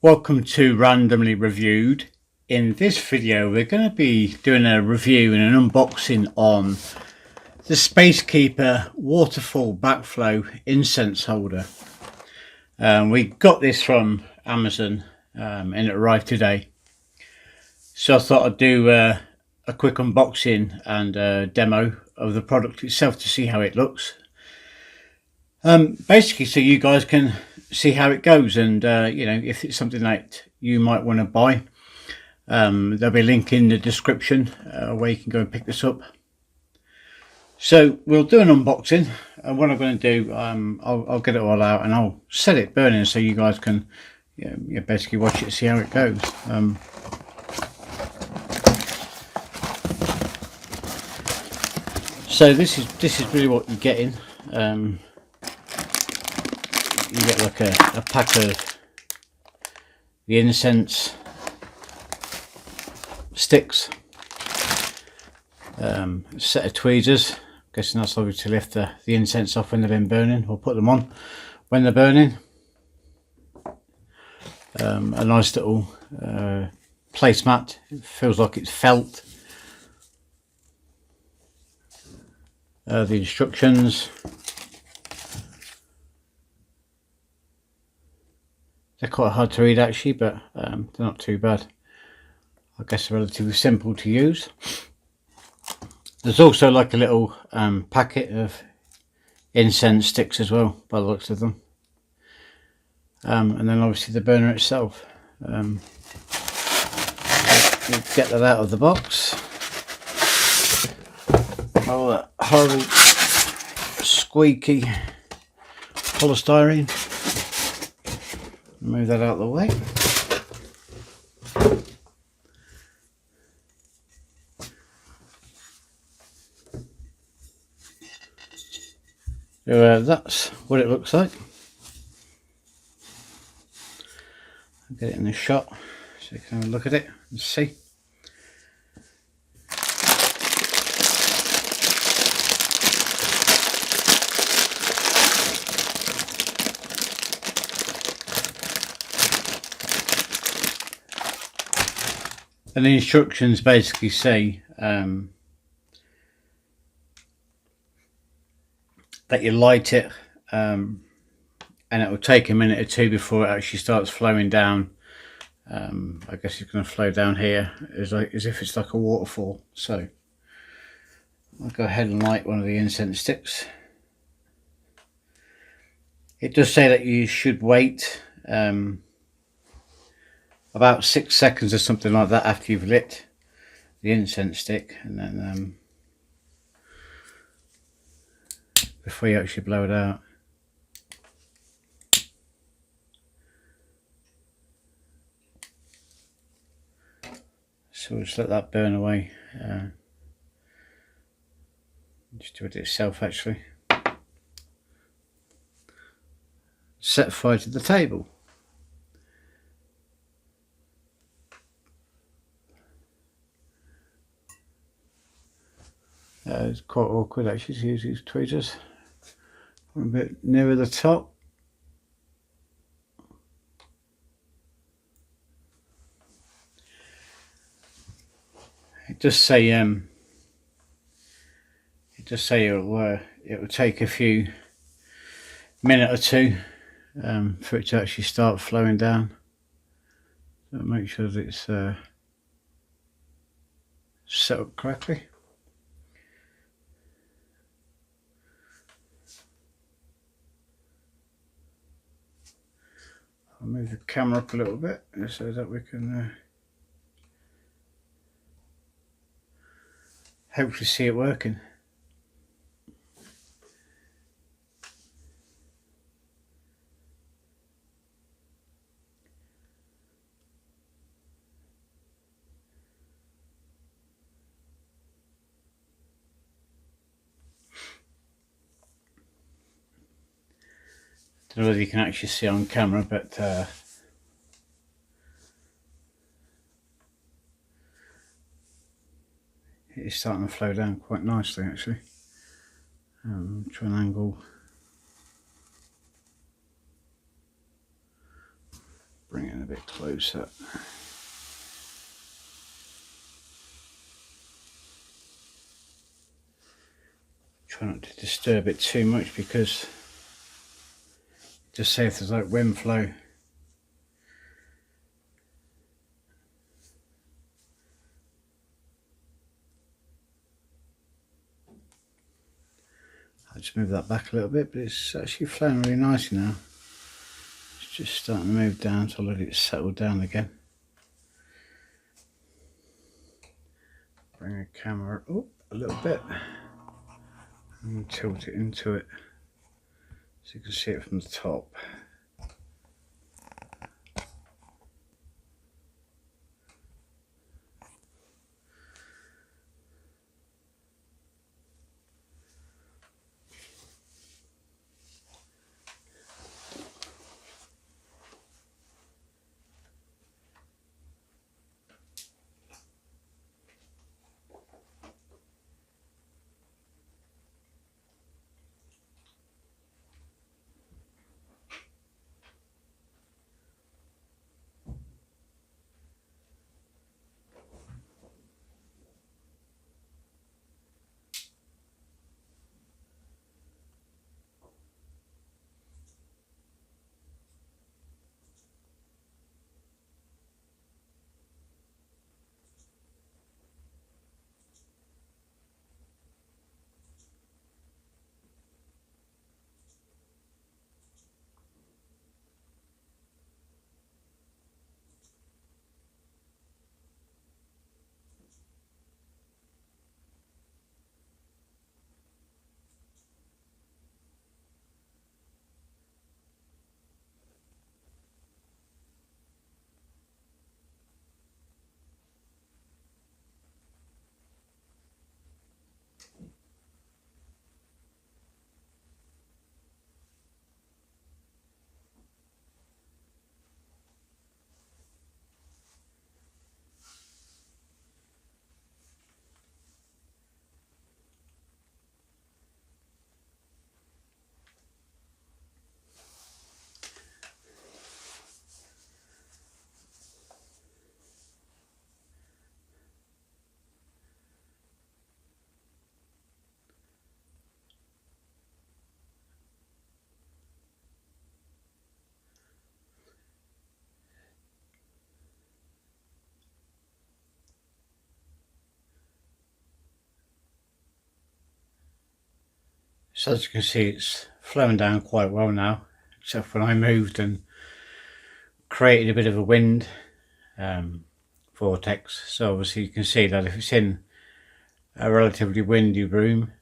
Welcome to Randomly Reviewed. In this video we're going to be doing a review and an unboxing on the Spacekeeper Waterfall Backflow Incense holder. We got this from Amazon and it arrived today. So I thought I'd do a quick unboxing and a demo of the product itself to see how it looks. Basically so you guys can see how it goes, and you know, if it's something that you might want to buy, there'll be a link in the description where you can go and pick this up. So we'll do an unboxing, and what I'm going to do, I'll get it all out and I'll set it burning so you guys can basically watch it and see how it goes. So this is really what you're getting. You get like a pack of the incense sticks, a set of tweezers. I'm guessing that's obviously to lift the incense off when they've been burning, or put them on when they're burning. A nice little placemat. It feels like it's felt. The instructions. They're quite hard to read actually, but they're not too bad. I guess they're relatively simple to use. There's also like a little packet of incense sticks as well, by the looks of them. And then obviously the burner itself. You get that out of the box. Oh, that horrible squeaky polystyrene. Move that out of the way. So that's what it looks like. I'll get it in the shot so you can have a look at it and see. And the instructions basically say that you light it and it will take a minute or two before it actually starts flowing down. I guess it's going to flow down here as if it's like a waterfall. So I'll go ahead and light one of the incense sticks. It does say that you should wait about 6 seconds or something like that after you've lit the incense stick, and then before you actually blow it out. So we'll just let that burn away. Just do it itself actually. Set fire to the table. It's quite awkward actually to use these tweezers. I'm a bit nearer the top. It does say it will take a few minute or two for it to actually start flowing down. So make sure that it's set up correctly. I'll move the camera up a little bit so that we can hopefully see it working. Don't know whether you can actually see on camera, but it's starting to flow down quite nicely actually. Try and angle bring it a bit closer. Try not to disturb it too much because just say if there's like wind flow. I'll just move that back a little bit, but it's actually flowing really nicely now. It's just starting to move down, so I'll let it settle down again. Bring the camera up a little bit and tilt it into it so you can see it from the top. So as you can see, it's flowing down quite well now, except when I moved and created a bit of a wind vortex. So obviously you can see that if it's in a relatively windy room,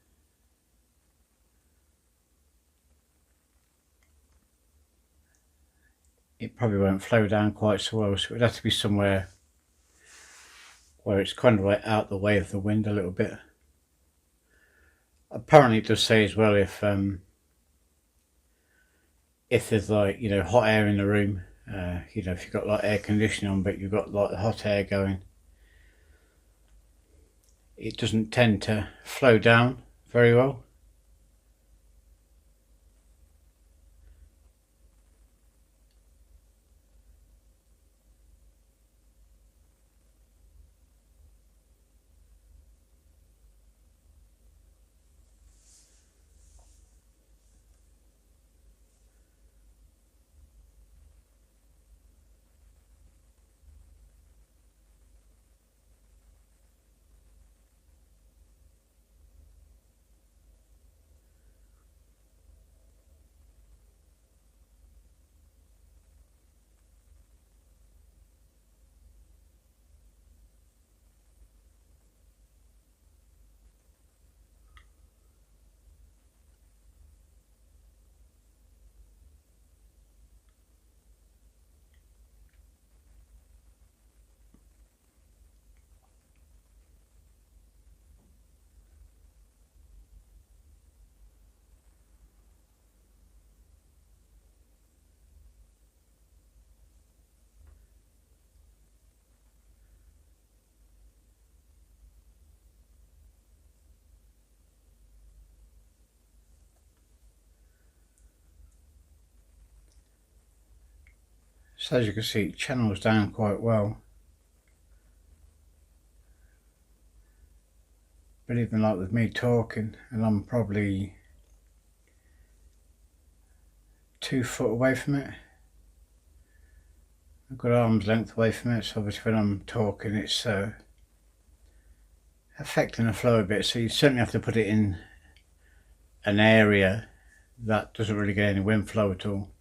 it probably won't flow down quite so well, so it would have to be somewhere where it's kind of like out the way of the wind a little bit. Apparently it does say as well if there's like, you know, hot air in the room, you know, if you've got like air conditioning on but you've got like the hot air going, it doesn't tend to flow down very well. So as you can see, it channels down quite well. But even like with me talking, and I'm probably 2 foot away from it. I've got arm's length away from it, so obviously when I'm talking it's affecting the flow a bit, so you certainly have to put it in an area that doesn't really get any wind flow at all.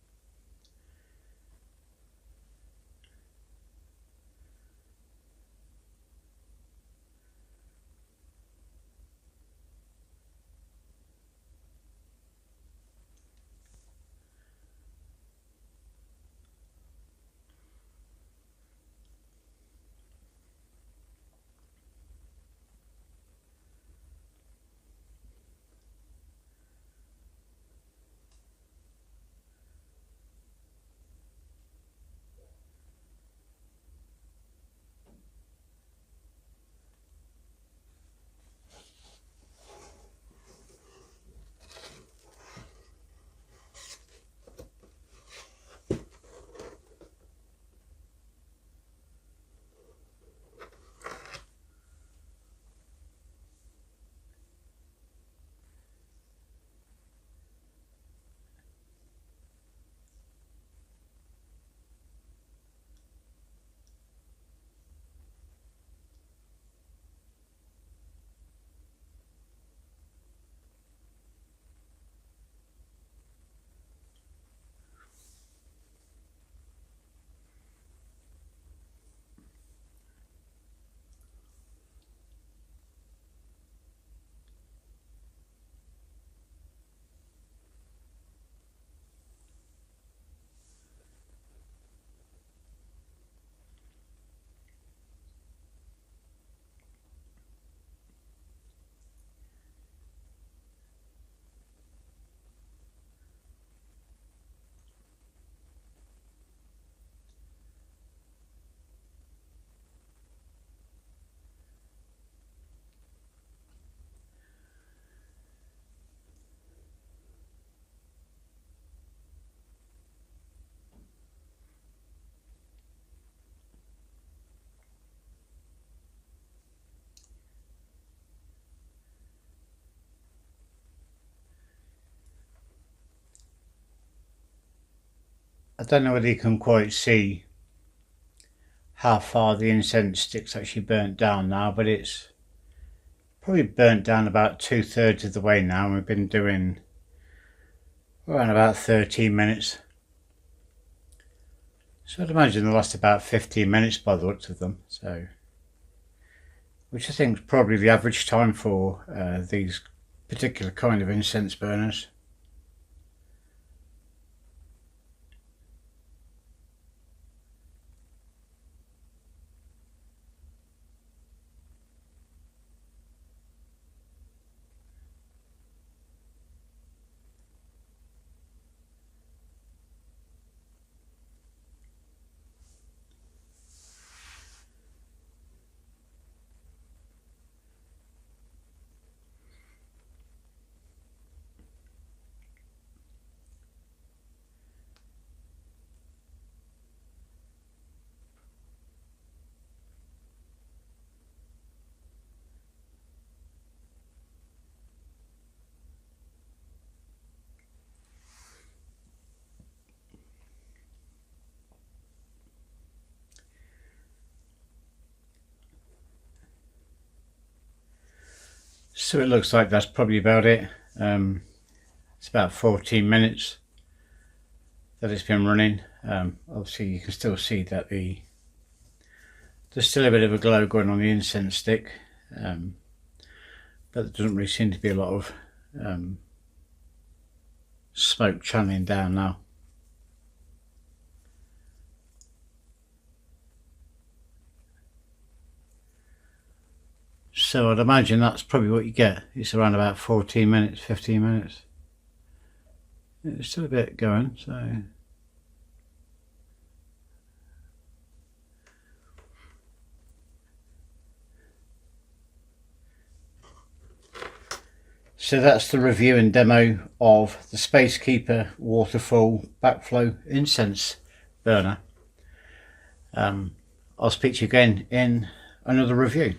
I don't know whether you can quite see how far the incense stick's actually burnt down now, but it's probably burnt down about 2/3 of the way now, and we've been doing around about 13 minutes. So I'd imagine they'll last about 15 minutes by the looks of them, so which I think is probably the average time for these particular kind of incense burners. So it looks like that's probably about it. It's about 14 minutes that it's been running. Obviously you can still see that there's still a bit of a glow going on the incense stick, but there doesn't really seem to be a lot of smoke channeling down now. So I'd imagine that's probably what you get. It's around about 14 minutes, 15 minutes. It's still a bit going, so. So that's the review and demo of the Spacekeeper Waterfall Backflow Incense burner. I'll speak to you again in another review.